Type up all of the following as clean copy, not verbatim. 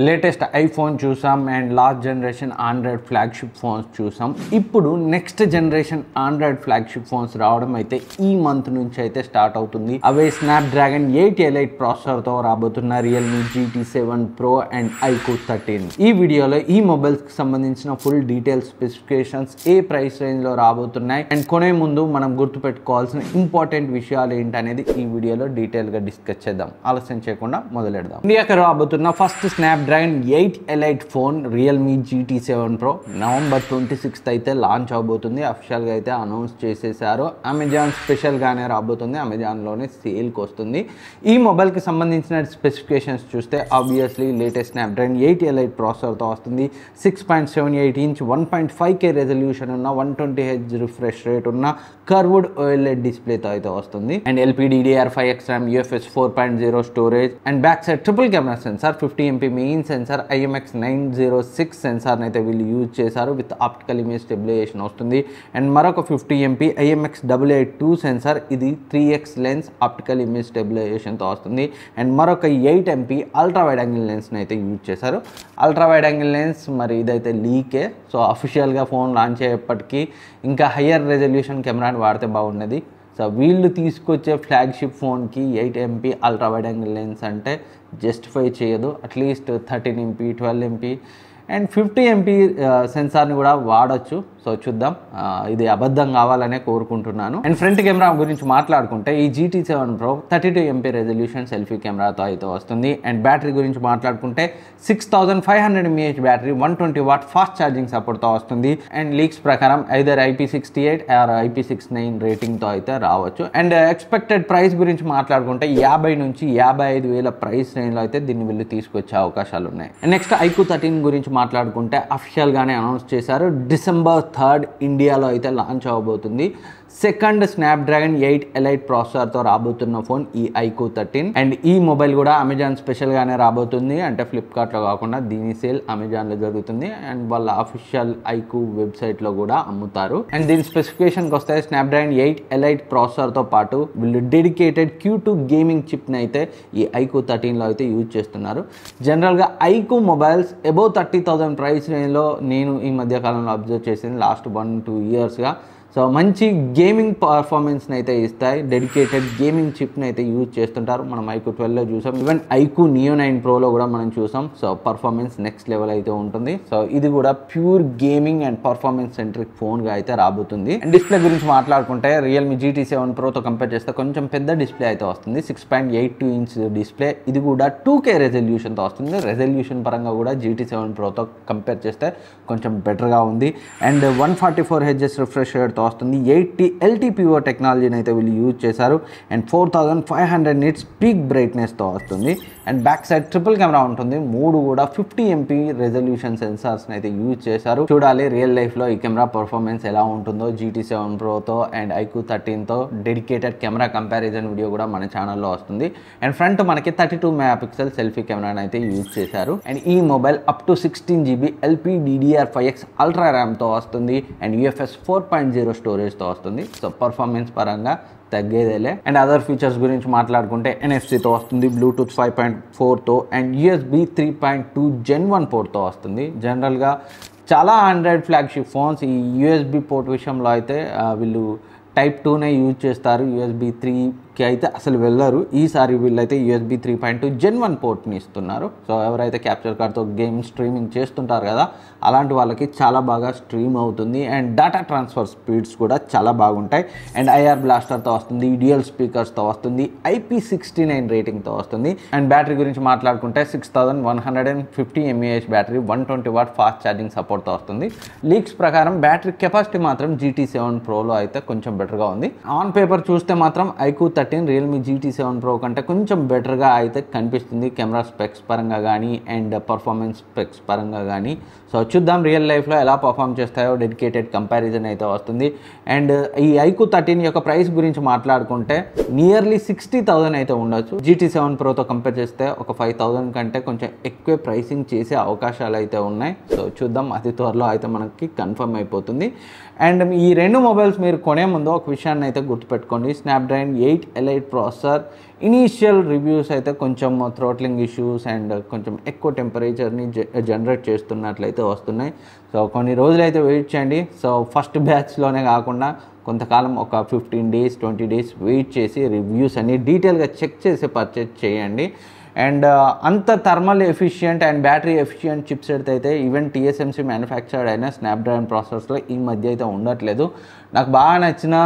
Latest iPhone చూసాం and last generation Android flagship phones చూసాం. ఇప్పుడు next generation Android flagship phones రావడం అయితే ఈ మంత్ నుంచి అయితే స్టార్ట్ అవుతుంది. అవే స్నాప్డ్రాగన్ 8 ఎలైట్ ప్రాసెసర్తో రాబోతున్న Realme GT7 Pro and iQOO 13. ఈ వీడియోలో ఈ మొబైల్స్కి సంబంధించిన ఫుల్ డీటెయిల్స్, స్పెసిఫికేషన్స్, ఏ ప్రైస్ రేంజ్లో రాబోతున్నాయి అండ్ కొనే ముందు మనం గుర్తుపెట్టుకోవాల్సిన ఇంపార్టెంట్ విషయాలు ఏంటనేది ఈ వీడియోలో డీటెయిల్గా డిస్కస్ చేద్దాం. ఆలస్యం చేయకుండా మొదలెడదాం. ఇండియాకి రాబోతున్న first Snapdragon 8 elite phone Realme GT7 Pro November 26th అయితే లాంచ్ అవబోతుంది. అఫిషియల్గా అయితే అనౌన్స్ చేసేసారు. అమెజాన్ స్పెషల్గానే రాబోతుంది, అమెజాన్లోనే సేల్కి వస్తుంది. ఈ మొబైల్కి సంబంధించిన స్పెసిఫికేషన్స్ చూస్తే ఆబ్వియస్లీ లేటెస్ట్ స్నాప్డ్రాగన్ 8 ఎలైట్ ప్రాసెసర్తో వస్తుంది. 6.78 ఇంచ్ 1.5K రెజల్యూషన్ ఉన్న 120Hz రిఫ్రెష్ రేట్ ఉన్న కర్వ్డ్ OLED డిస్ప్లేతో అయితే వస్తుంది. And LPDDR5X RAM, UFS 4.0 storage and back side triple camera censor, 50MP main censor, IMX906 సెన్సార్ని అయితే వీళ్ళు యూజ్ చేశారు. విత్ ఆప్టికల్ ఇమేజ్ స్టెబిలైజేషన్ వస్తుంది. And మరొక 50MP IMX882 సెన్సార్, ఇది 3x లెన్స్ ఆప్టికల్ ఇమేజ్ స్టెబిలైజేషన్తో వస్తుంది. అండ్ మరొక 8MP అల్ట్రా వైడ్ యాంగిల్ లెన్స్ని అయితే use చేశారు. అల్ట్రా వైడ్ యాంగిల్ లెన్స్ మరి ఇదైతే లీకే, సో అఫిషియల్గా ఫోన్ లాంచ్ అయ్యేప్పటికీ ఇంకా హయ్యర్ రెజల్యూషన్ కెమెరాని వాడితే బాగున్నది. సో వీళ్ళు తీసుకొచ్చే ఫ్లాగ్షిప్ ఫోన్కి 8MP ultra wide angle lens అంటే జస్టిఫై చేయదు. At least 13MP 12MP and 50MP సెన్సార్ని కూడా వాడచ్చు. సో చూద్దాం, ఇది అబద్ధం కావాలనే కోరుకుంటున్నాను. అండ్ ఫ్రంట్ కెమెరా గురించి మాట్లాడుకుంటే ఈ GT7 Pro 32MP resolution selfie కెమెరాతో అయితే వస్తుంది. అండ్ బ్యాటరీ గురించి మాట్లాడుకుంటే 6500 mAh battery, 120W fast charging సపోర్ట్తో వస్తుంది. అండ్ లీక్స్ ప్రకారం ఐదర్ IP68 ఆర్ IP69 రేటింగ్తో అయితే రావచ్చు. అండ్ ఎక్స్పెక్టెడ్ ప్రైస్ గురించి మాట్లాడుకుంటే 50 నుంచి 55,000 ప్రైస్ రేంజ్లో అయితే దీన్ని వీళ్ళు తీసుకొచ్చే అవకాశాలు ఉన్నాయి. అండ్ నెక్స్ట్ iQOO 13 గురించి మాట్లాడుకుంటే అఫిషియల్గానే అనౌన్స్ చేశారు. December 3rd ఇండియాలో అయితే లాంచ్ అవ్వబోతుంది. సెకండ్ స్నాప్డ్రాగన్ 8 ఎలైట్ ప్రాసెసర్తో రాబోతున్న ఫోన్ ఈ iQOO 13. అండ్ ఈ మొబైల్ కూడా అమెజాన్ స్పెషల్గానే రాబోతుంది. అంటే ఫ్లిప్కార్ట్లో కాకుండా దీని సేల్ అమెజాన్లో జరుగుతుంది. అండ్ వాళ్ళ అఫిషియల్ iQOO వెబ్సైట్లో కూడా అమ్ముతారు. అండ్ దీని స్పెసిఫికేషన్కి వస్తే స్నాప్డ్రాగన్ 8 ఎలైట్ ప్రాసెసర్తో పాటు వీళ్ళు డెడికేటెడ్ Q2 గేమింగ్ చిప్ని అయితే ఈ iQOO 13లో అయితే యూజ్ చేస్తున్నారు. జనరల్గా iQOO మొబైల్స్ అబౌవ్ 30,000 ప్రైస్ రేంజ్లో నేను ఈ మధ్యకాలంలో అబ్జర్వ్ చేసింది లాస్ట్ 1-2 ఇయర్స్గా. సో మంచి గేమింగ్ పర్ఫార్మెన్స్ని అయితే ఇస్తాయి. డెడికేటెడ్ గేమింగ్ చిప్ని అయితే యూజ్ చేస్తుంటారు. మనం iQOO 12లో చూసాం, ఈవెన్ iQOO Neo 9 Proలో కూడా మనం చూసాం. సో పర్ఫార్మెన్స్ నెక్స్ట్ లెవెల్ అయితే ఉంటుంది. సో ఇది కూడా pure gaming and performance centric ఫోన్గా అయితే రాబోతుంది. అండ్ డిస్ప్లే గురించి మాట్లాడుకుంటే రియల్మీ GT7 Proతో కంపేర్ చేస్తే కొంచెం పెద్ద డిస్ప్లే అయితే వస్తుంది. 6.82 ఇంచ్ డిస్ప్లే, ఇది కూడా 2K రెజల్యూషన్తో వస్తుంది. రెజల్యూషన్ పరంగా కూడా GT7 Proతో కంపేర్ చేస్తే కొంచెం బెటర్గా ఉంది. అండ్ 144Hz రిఫ్రెష్ రేట్తో వస్తుంది. 80 LTPO టెక్నాలజీని అయితే వీళ్ళు యూజ్ చేశారు. అండ్ 4500 నిట్స్ పీక్ బ్రైట్నెస్తో వస్తుంది. And back side triple camera ఉంటుంది. 3 కూడా 50MP రెజల్యూషన్ సెన్సార్స్ని అయితే యూజ్ చేశారు. చూడాలి రియల్ లైఫ్లో ఈ కెమెరా పర్ఫార్మెన్స్ ఎలా ఉంటుందో. GT7 Proతో అండ్ iQOO 13తో డెడికేటెడ్ కెమెరా కంపారిజన్ వీడియో కూడా మన ఛానల్లో వస్తుంది. అండ్ ఫ్రంట్ మనకి 32 MP సెల్ఫీ కెమెరాని అయితే యూజ్ చేశారు. అండ్ ఈ mobile up to 16GB LPDDR5X ultra ర్యామ్తో వస్తుంది. అండ్ UFS 4.0 స్టోరేజ్తో వస్తుంది. సో పర్ఫార్మెన్స్ పరంగా తగ్గేదేలే. అండ్ అదర్ ఫీచర్స్ గురించి మాట్లాడుకుంటే NFC-తో వస్తుంది, బ్లూటూత్ 5.4తో అండ్ USB 3.2 Gen 1 పోర్ట్తో వస్తుంది. జనరల్గా చాలా ఆండ్రాయిడ్ ఫ్లాగ్షిప్ ఫోన్స్ ఈ USB పోర్ట్ విషయంలో అయితే వీళ్ళు Type 2నే యూజ్ చేస్తారు. USB 3కి అయితే అసలు వెళ్ళరు. ఈసారి వీళ్ళైతే USB 3.2 Gen 1 పోర్ట్ని ఇస్తున్నారు. సో ఎవరైతే క్యాప్చర్ కార్డ్తో గేమ్ స్ట్రీమింగ్ చేస్తుంటారు కదా, అలాంటి వాళ్ళకి చాలా బాగా స్ట్రీమ్ అవుతుంది. అండ్ డేటా ట్రాన్స్ఫర్ స్పీడ్స్ కూడా చాలా బాగుంటాయి. అండ్ IR బ్లాస్టర్తో వస్తుంది, డ్యూయల్ స్పీకర్స్తో వస్తుంది, IP69 రేటింగ్తో వస్తుంది. అండ్ బ్యాటరీ గురించి మాట్లాడుకుంటే 6150 mAh battery, 120W fast charging సపోర్ట్తో వస్తుంది. లీక్స్ ప్రకారం బ్యాటరీ కెపాసిటీ మాత్రం GT7 Proలో అయితే కొంచెం బెటర్గా ఉంది. ఆన్ పేపర్ చూస్తే మాత్రం iQOO 13 రియల్మీ GT7 Pro కంటే కొంచెం బెటర్గా అయితే కనిపిస్తుంది, కెమెరా స్పెక్స్ పరంగా కానీ అండ్ పర్ఫార్మెన్స్ స్పెక్స్ పరంగా కానీ. సో చూద్దాం రియల్ లైఫ్లో ఎలా పర్ఫామ్ చేస్తాయో. డెడికేటెడ్ కంపారిజన్ అయితే వస్తుంది. అండ్ ఈ iQOO 13 యొక్క ప్రైస్ గురించి మాట్లాడుకుంటే నియర్లీ 60,000 అయితే ఉండొచ్చు. GT7 Proతో కంపేర్ చేస్తే ఒక 5,000 కంటే కొంచెం ఎక్కువ ప్రైసింగ్ చేసే అవకాశాలు అయితే ఉన్నాయి. సో చూద్దాం, అతి త్వరలో అయితే మనకి కన్ఫర్మ్ అయిపోతుంది. అండ్ ఈ రెండు మొబైల్స్ మీరు కొనే ముందు ఒక విషయాన్ని అయితే గుర్తుపెట్టుకోండి. Snapdragon 8 elite processor. Initial reviews అయితే కొంచెం థ్రోట్లింగ్ ఇష్యూస్ అండ్ కొంచెం ఎక్కువ టెంపరేచర్ని జనరేట్ చేస్తున్నట్లయితే వస్తున్నాయి. సో కొన్ని రోజులైతే వెయిట్ చేయండి. సో ఫస్ట్ బ్యాచ్లోనే కాకుండా కొంతకాలం ఒక 15 days 20 days వెయిట్ చేసి రివ్యూస్ అన్ని డీటెయిల్గా చెక్ చేసి పర్చేజ్ చేయండి. అండ్ అంత thermal efficient and battery efficient chipset అయితే ఈవెన్ TSMC మ్యానుఫ్యాక్చర్డ్ అయిన స్నాప్డ్రాగన్ ప్రాసెసర్స్లో ఈ మధ్య అయితే ఉండట్లేదు. నాకు బాగా నచ్చిన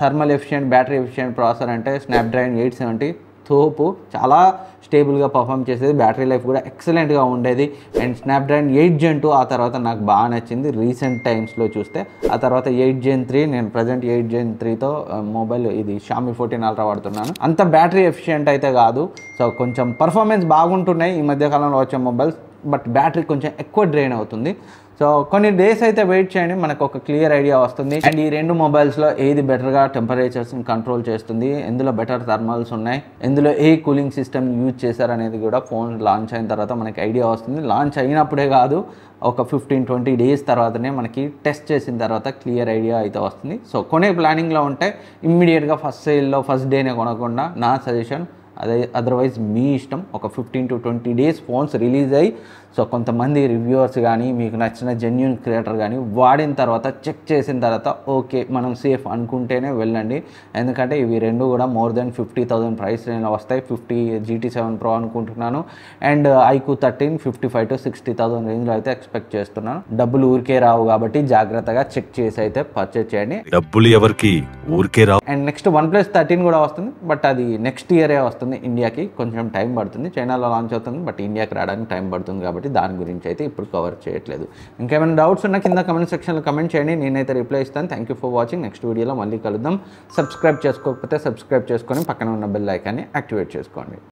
thermal efficient battery efficient processor అంటే స్నాప్డ్రాగన్ 870 తోపు. చాలా స్టేబుల్గా పర్ఫామ్ చేసేది, బ్యాటరీ లైఫ్ కూడా ఎక్సలెంట్గా ఉండేది. అండ్ స్నాప్డ్రాగన్ 8 Gen 2 ఆ తర్వాత నాకు బాగా నచ్చింది రీసెంట్ టైమ్స్లో చూస్తే. ఆ తర్వాత 8 Gen 3, నేను ప్రజెంట్ 8 Gen 3తో మొబైల్ ఇది Xiaomi 14 Ultra వాడుతున్నాను. అంత బ్యాటరీ ఎఫిషియంట్ అయితే కాదు. సో కొంచెం పర్ఫార్మెన్స్ బాగుంటున్నాయి ఈ మధ్యకాలంలో వచ్చే మొబైల్స్, బట్ బ్యాటరీ కొంచెం ఎక్కువ డ్రైన్ అవుతుంది. సో కొన్ని డేస్ అయితే వెయిట్ చేయండి, మనకు ఒక క్లియర్ ఐడియా వస్తుంది. అండ్ ఈ రెండు మొబైల్స్లో ఏది బెటర్గా టెంపరేచర్స్ని కంట్రోల్ చేస్తుంది, ఎందులో బెటర్ థర్మల్స్ ఉన్నాయి, ఎందులో ఏ కూలింగ్ సిస్టమ్ యూజ్ చేశారనేది కూడా ఫోన్ లాంచ్ అయిన తర్వాత మనకి ఐడియా వస్తుంది. లాంచ్ అయినప్పుడే కాదు, ఒక 15-20 days తర్వాతనే మనకి టెస్ట్ చేసిన తర్వాత క్లియర్ ఐడియా అయితే వస్తుంది. సో కొనే ప్లానింగ్లో ఉంటే ఇమ్మీడియట్గా ఫస్ట్ సేల్లో ఫస్ట్ డేనే కొనకుండా నా సజెషన్. అదర్వైజ్ మీ ఇష్టం. ఒక 15-20 days ఫోన్స్ రిలీజ్ అయ్యి సో కొంతమంది రివ్యూవర్స్ కానీ మీకు నచ్చిన జెన్యూన్ క్రియేటర్ కానీ వాడిన తర్వాత చెక్ చేసిన తర్వాత ఓకే మనం సేఫ్ అనుకుంటేనే వెళ్ళండి. ఎందుకంటే ఇవి రెండు కూడా మోర్ దెన్ 50,000 ప్రైస్ రేంజ్లో వస్తాయి. 50 GT7 Pro అనుకుంటున్నాను అండ్ iQOO 13 55,000-60,000 రేంజ్లో అయితే ఎక్స్పెక్ట్ చేస్తున్నాను. డబ్బులు ఊరికే రావు కాబట్టి జాగ్రత్తగా చెక్ చేసి అయితే పర్చేజ్ చేయండి. డబ్బులు ఎవరికి ఊరికే రావు. అండ్ నెక్స్ట్ OnePlus 13 కూడా వస్తుంది, బట్ అది నెక్స్ట్ ఇయరే వస్తుంది. ఇండియాకి కొంచెం టైం పడుతుంది. చైనాలో లాంచ్ అవుతుంది, బట్ ఇండియాకి రావడానికి టైం పడుతుంది కాబట్టి దాని గురించి అయితే ఇప్పుడు కవర్ చేయట్లేదు. ఇంకేమైనా డౌట్స్ ఉన్నా కింద కమెంట్ సెక్షన్లో కమెంట్ చేయండి, నేనైతే రిప్లై ఇస్తాను. Thank you for watching. Next వీడియోలో మళ్ళీ కలుద్దాం. సబ్స్క్రైబ్ చేసుకోకపోతే సబ్స్క్రైబ్ చేసుకొని పక్కన ఉన్న బెల్ ఐకాన్ని యాక్టివేట్ చేసుకోండి.